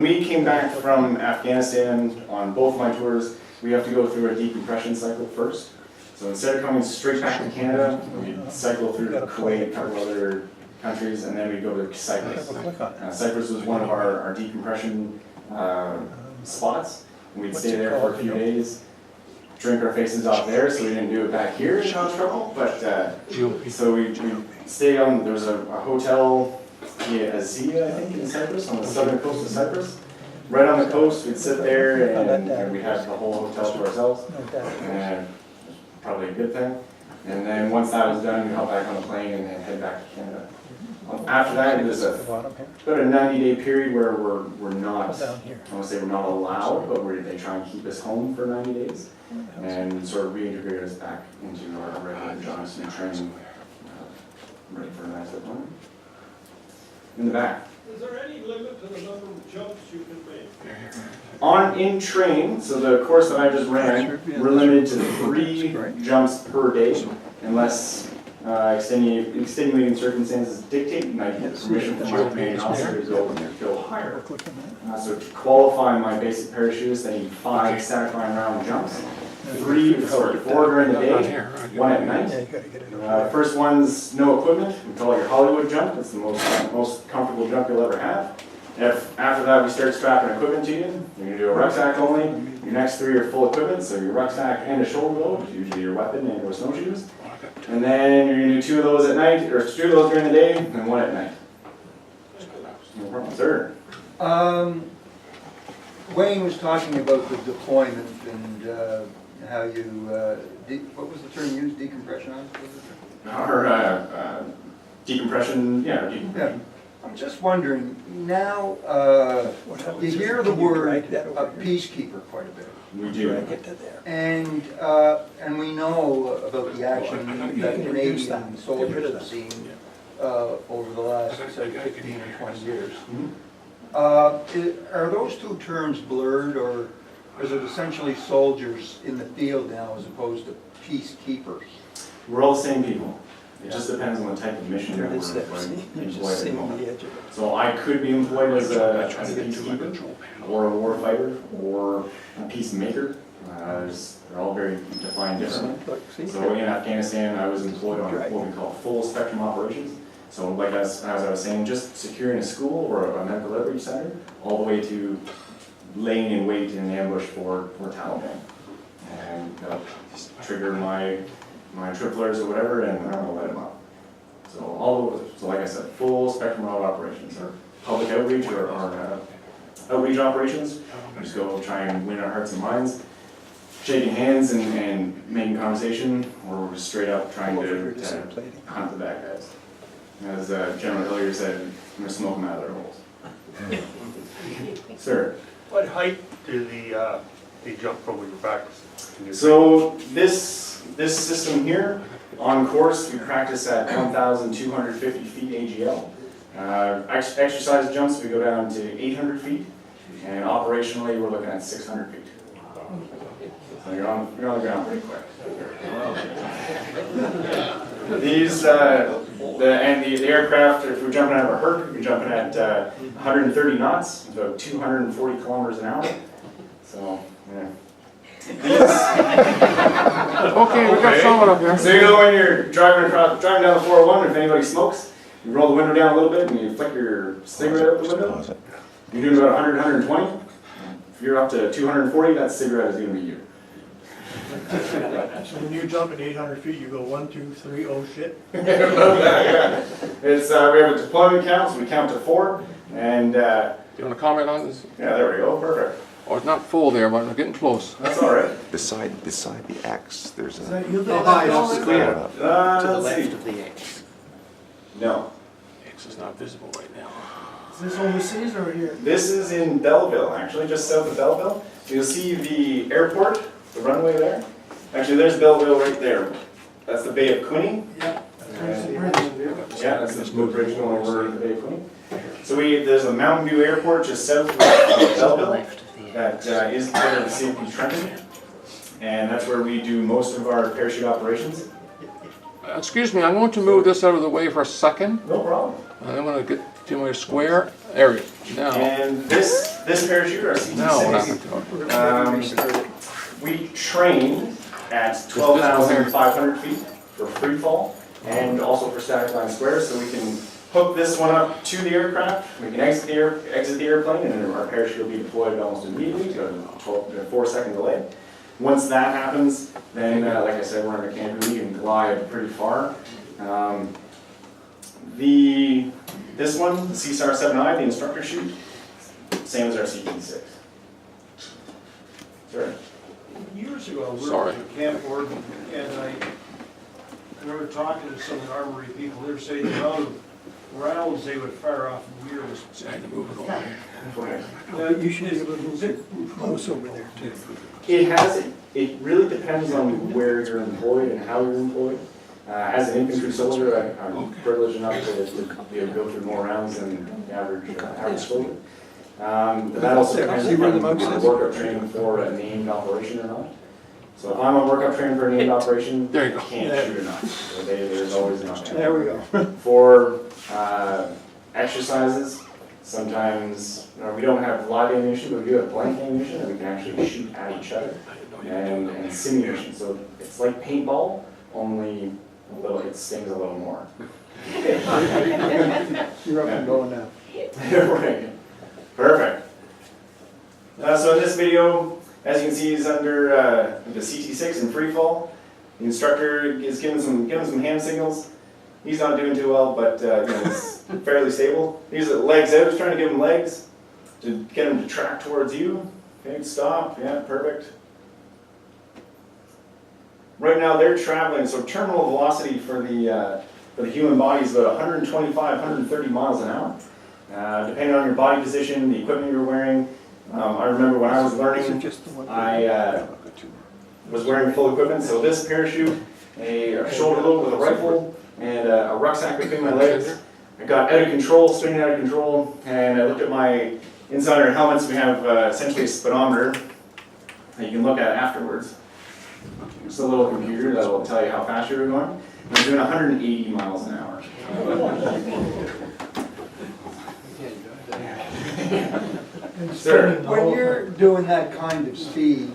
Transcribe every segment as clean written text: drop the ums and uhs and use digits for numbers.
We came back from Afghanistan on both my tours. We have to go through a decompression cycle first. So instead of coming straight back to Canada, we cycle through Kuwait, a couple other countries, and then we go to Cyprus. Cyprus was one of our decompression spots. And we'd stay there for a few days, drink our faces off there, so we didn't do it back here in trouble. But so we stayed on. There was a hotel, Azia, I think, in Cyprus, on the southern coast of Cyprus. Right on the coast, we'd sit there and we had the whole hotel to ourselves. And probably a good thing. And then once that was done, we hop back on the plane and then head back to Canada. After that, it was about a 90-day period where we're not, I want to say we're not allowed, but they try and keep us home for 90 days and sort of reintegrate us back into our regular jobs and training, ready for a nice deployment. In the back. Is there any limit to the number of jumps you can make? In train, so the course that I just ran, we're limited to 3 jumps per day, unless extenuating circumstances dictate, and I get permission from my commanding officer to go higher. So to qualify my basic parachutist, I need 5 static line round jumps. 4 during the day, 1 at night. First one's no equipment. We call it your Hollywood jump. It's the most comfortable jump you'll ever have. After that, we start strapping equipment to you. You're going to do a rucksack only. Your next 3 are full equipment, so your rucksack and a shoulder load, usually your weapon and your snowshoes. And then you're going to do 2 of those at night, or 2 of those during the day, and 1 at night. No problem, sir. Wayne was talking about the deployment and how you, what was the term used, decompression? Our decompression, decompression. I'm just wondering, now you hear the word peacekeeper quite a bit. We do. And we know about the action that Canadian soldiers have seen over the last, say, 15 or 20 years. Are those 2 terms blurred, or is it essentially soldiers in the field now as opposed to peacekeepers? We're all the same people. It just depends on the type of mission that we're employed at the moment. So I could be employed as a peacekeeper, or a war fighter, or a peacemaker. They're all very defined differently. So in Afghanistan, I was employed on what we call full spectrum operations. So like as I was saying, just securing a school or a medical outreach center, all the way to laying in wait in ambush for Taliban. And trigger my triplers or whatever, and I'm gonna light them up. So like I said, full spectrum of operations, or public outreach or outreach operations. We just go try and win our hearts and minds, shaking hands and making conversation, or we're just straight up trying to hunt the bad guys. As General Hillier said, I'm gonna smoke them out of their holes. Sir. What height do the jump from when you're practicing? So this system here, on course, we practice at 1,250 feet AGL. Exercise jumps, we go down to 800 feet, and operationally, we're looking at 600 feet. So you're on the ground pretty quick. The aircraft, if we're jumping out of a Herc, we're jumping at 130 knots, about 240 kilometers an hour. So, yeah. Okay, we got someone up here. So you know when you're driving down the 401, if anybody smokes, you roll the window down a little bit and you flick your cigarette out the window. You're doing about 100, 120. If you're up to 240, that cigarette is going to be you. So when you jump at 800 feet, you go 1, 2, 3, oh shit. Yeah. It's we have a deployment count, so we count to 4, and You want to comment on this? yeah, there we go, perfect. Oh, it's not full there, but we're getting close. That's all right. Beside the X, there's Is a... that you? To the Let's left see. of the X. No, X is not visible right now. Is this overseas or here? this is in Belleville, actually, just south of Belleville. So you'll see the airport, the runway there. Actually, there's Belleville right there. That's the Bay of Quinte. Yeah. There's the bridge. Yeah, that's the bridge going over the Bay of Quinte. So there's a Mountain View Airport just south of Belleville that is part of the Safety Trenton, and that's where we do most of our parachute operations. Excuse me, I'm going to move this out of the way for a second. No problem. I'm going to get to my square. area. Now, And this parachute, our now what CT6, happened to it? we train at 12,500 feet for free fall and also for static line squares, so we can hook this one up to the aircraft, we can exit the airplane, and our parachute will be deployed almost immediately, to a 4-second delay. Once that happens, then, like I said, we're under canopy, we can glide pretty far. This one, the CSAR 7I, the instructor chute, same as our CT6. Sorry. Years ago, we were Sorry. at Camp Gordon, and I remember talking to some of the armory people, they were saying the amount of rounds they would fire off in a year was. So I had to move it over here. You should be able to move it close over there too. It really depends on where you're employed and how you're employed. As an infantry soldier, I'm privileged enough to be able to go through more rounds than the average soldier. But that also depends if I'm on workup training for a named operation or not. So if I'm on workup training for a named operation, There you I go. can't shoot enough. So there's always enough. There we go. For exercises, sometimes we don't have live ammunition, but we do have blank ammunition, and we can actually shoot at each other, and simulation. So it's like paintball, only it stings a little more. You're up and going now. Right. Perfect. So in this video, as you can see, he's under the CT6 in free fall. The instructor is giving some hand signals. He's not doing too well, but he's fairly stable. He's legs out. He's trying to give him legs to get him to track towards you. Okay, stop. Yeah, perfect. Right now they're traveling. So terminal velocity for the human body is about 125, 130 miles an hour. Depending on your body position, the equipment you're wearing. I remember when I was learning, I was wearing full equipment. So this parachute, a shoulder load with a rifle, and a rucksack between my legs. I got out of control, spinning out of control, and I looked at my inside our helmets. We have essentially a speedometer that you can look at afterwards. It's a little computer that will tell you how fast you're going. I'm doing 180 miles an hour. Sir, When you're doing that kind of speed,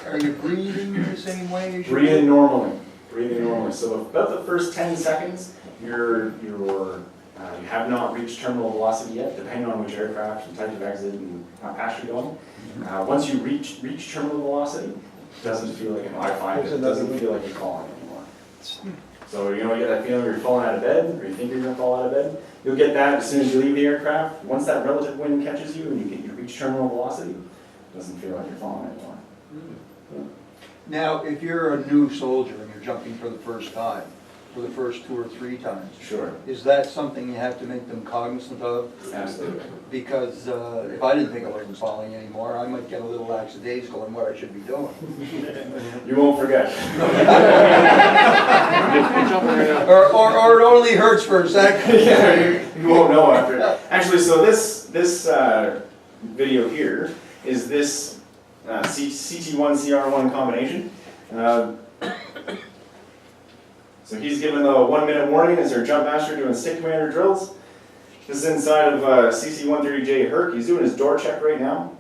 are you breathing the same way as you? breathing normally. Breathing normally. So about the first 10 seconds, you have not reached terminal velocity yet, depending on which aircraft and type of exit and how fast you're going. Once you reach terminal velocity, it doesn't feel like I find it doesn't feel like you're falling anymore. So you get that feeling where you're falling out of bed, or you think you're going to fall out of bed. You'll get that as soon as you leave the aircraft. Once that relative wind catches you and you reach terminal velocity, it doesn't feel like you're falling anymore. Now, if you're a new soldier and you're jumping for the first time, for the first 2 or 3 times, Sure, is that something you have to make them cognizant of? absolutely. Because if I didn't think I wasn't falling anymore, I might get a little lackadaisical in what I should be doing. You won't forget. Or it only hurts for a second. Yeah, you won't know after. Actually, so this video here is this CT1 CR1 combination. So he's given a 1-minute warning as our jump master doing stick commander drills. This is inside of CC-130J Herc. He's doing his door check right now.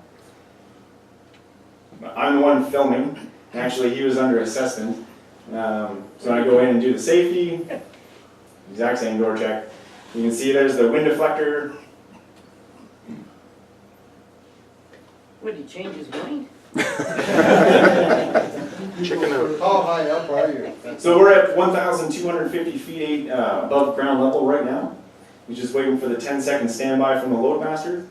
I'm the one filming. Actually, he was under assessment. So I go in and do the safety, exact same door check. You can see there's the wind deflector. Would he change his mind? Chicken out. How high up are you? So we're at 1,250 feet above ground level right now. We're just waiting for the 10-second standby from the loadmaster.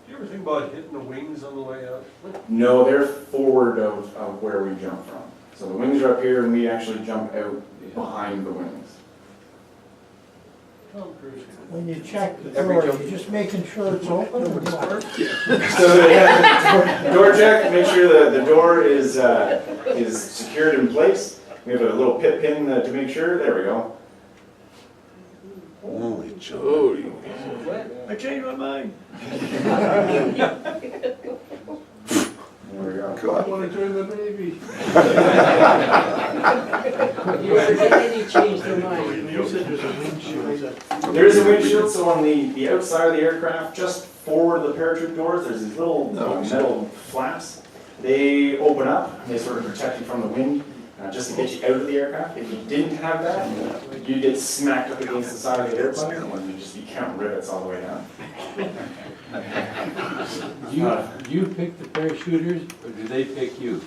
Do you ever think about hitting the wings on the way out? No, they're forward of where we jump from. So the wings are up here and we actually jump out behind the wings. Tom Cruise. When you check the door, you're just making sure it's open or what? So yeah, door check, make sure the door is secured in place. We have a little pit pin to make sure. There we go. Holy Joe. Oh, I changed my mind. There we go. I want to turn the baby. You ever get any change their mind? You said there's a windshield. There is a windshield, so on the outside of the aircraft, just forward of the parachute doors, there's these little metal flaps. They open up, they sort of protect you from the wind, just to get you out of the aircraft. If you didn't have that, you'd get smacked up against the side of the airplane, and you'd just be counting rivets all the way down. Do you pick the parachuters, or do they pick you?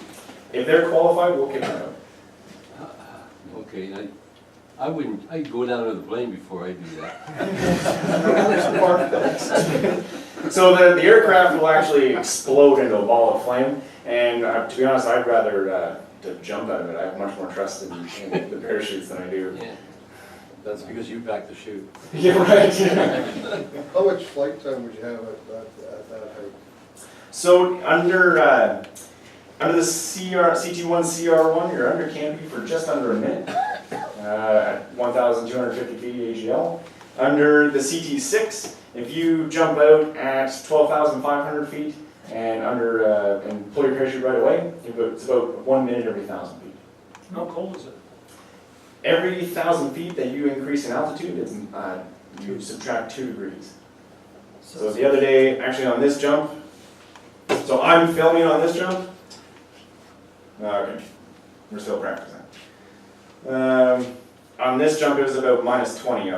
If they're qualified, we'll kick them out. Okay, I wouldn't, I'd go down to the plane before I do that. So the aircraft will actually explode into a ball of flame, and to be honest, I'd rather to jump out of it. I have much more trust in the parachutes than I do. Yeah. That's because you back the chute. Yeah, right. How much flight time would you have at that height? So under the CT1 CR1, you're under canopy for just under a minute at 1,250 feet AGL. Under the CT6, if you jump out at 12,500 feet and and pull your parachute right away, it's about 1 minute every 1,000 feet. How cold is it? Every 1,000 feet that you increase in altitude, you subtract 2 degrees. So the other day, actually on this jump, so I'm filming on this jump. Okay, we're still practicing. On this jump, it was about minus 20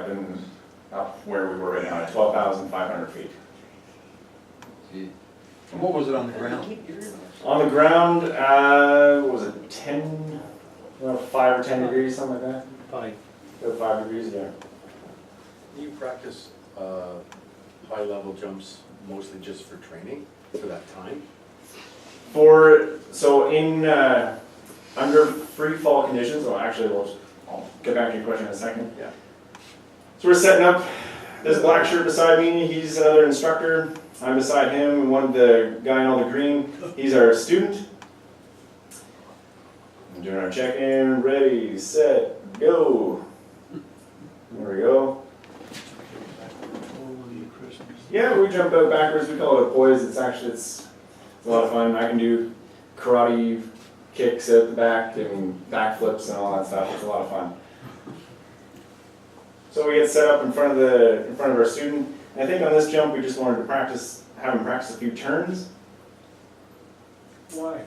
up where we were right now, at 12,500 feet. See, And what was it on the ground? On the ground, what was it, 10, well, 5 or 10 degrees, something like that? 5. About 5 degrees, yeah. Do you practice high-level jumps mostly just for training, for that time? So in, under free fall conditions, well actually I'll get back to your question in a second. Yeah. So we're setting up, this black shirt beside me, he's another instructor. I'm beside him, and the guy in all the green, he's our student. I'm doing our check-in, ready, set, go. There we go. Yeah, we jump out backwards, we call it a poise. It's a lot of fun. I can do karate kicks out the back and backflips and all that stuff. It's a lot of fun. So we get set up in front of our student. And I think on this jump we just wanted to have him practice a few turns. Why?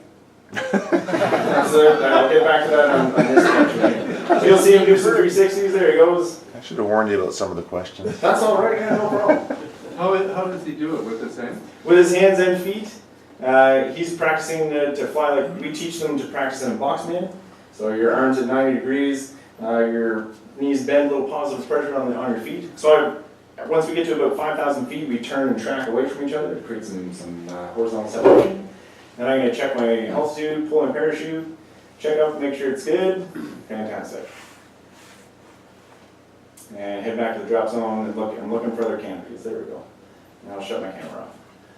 So I'll get back to that on this jump. So you'll see him do some 360s. There he goes. I should have warned you about some of the questions. That's all right. Yeah, no problem. How does he do it with his hands? With his hands and feet. He's practicing to fly like we teach them to practice in a box man. So your arms at 90 degrees, your knees bend, a little positive pressure on your feet. So once we get to about 5,000 feet, we turn and track away from each other to create some horizontal separation. Then I'm going to check my altitude, pull my parachute, check up, make sure it's good. Fantastic. And head back to the drop zone and I'm looking for other canopies. There we go. And I'll shut my camera off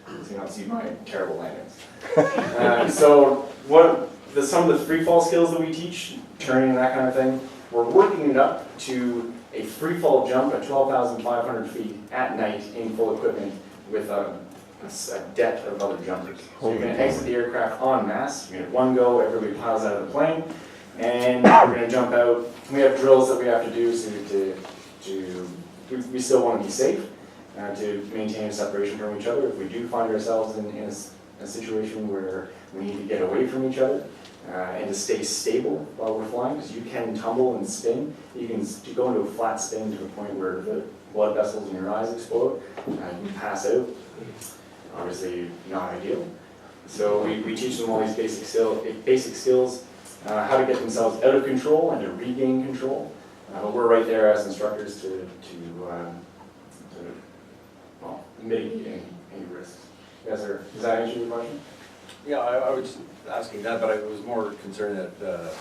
so you don't see my terrible landings. So some of the free fall skills that we teach, turning and that kind of thing, we're working it up to a free fall jump at 12,500 feet at night in full equipment with a deck of other jumpers. So you're going to exit the aircraft en masse. You're going to one go, everybody piles out of the plane, and we're going to jump out. We have drills that we have to do so we still want to be safe, to maintain a separation from each other. If we do find ourselves in a situation where we need to get away from each other, and to stay stable while we're flying, because you can tumble and spin. You can go into a flat spin to the point where the blood vessels in your eyes explode, you pass out. Obviously not ideal. So we teach them all these basic skills, how to get themselves out of control and to regain control. But we're right there as instructors to mitigate any risks. Does that answer your question? Yeah, I was asking that, but I was more concerned that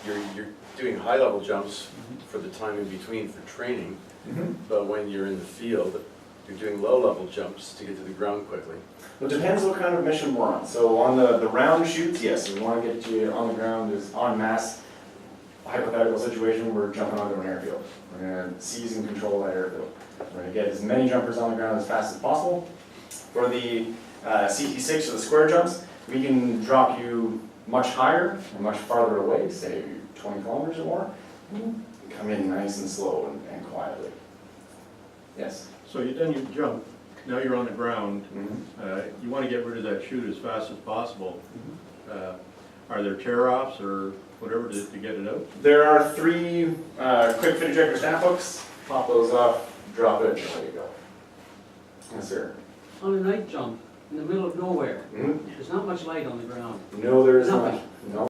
you're doing high-level jumps for the time in between for training, but when you're in the field, you're doing low-level jumps to get to the ground quickly. It depends what kind of mission we're on. So on the round shoots, yes, we want to get you on the ground. There's en masse hypothetical situation, we're jumping onto an airfield. We're going to seize and control that airfield. We're going to get as many jumpers on the ground as fast as possible. For the CT6 or the square jumps, we can drop you much higher and much farther away, say 20 kilometers or more. Come in nice and slow and quietly. Yes. So you done your jump, now you're on the ground, Mhm. you wanna get rid of that chute as fast as possible. Are there tear-offs or whatever to get it out? There are 3 quick fit ejector snap hooks. Pop those off, drop it, and there you go. Yes, sir. On a night jump, in the middle of nowhere, Mhm. there's not much light on the ground. No, there is Nothing. not. No.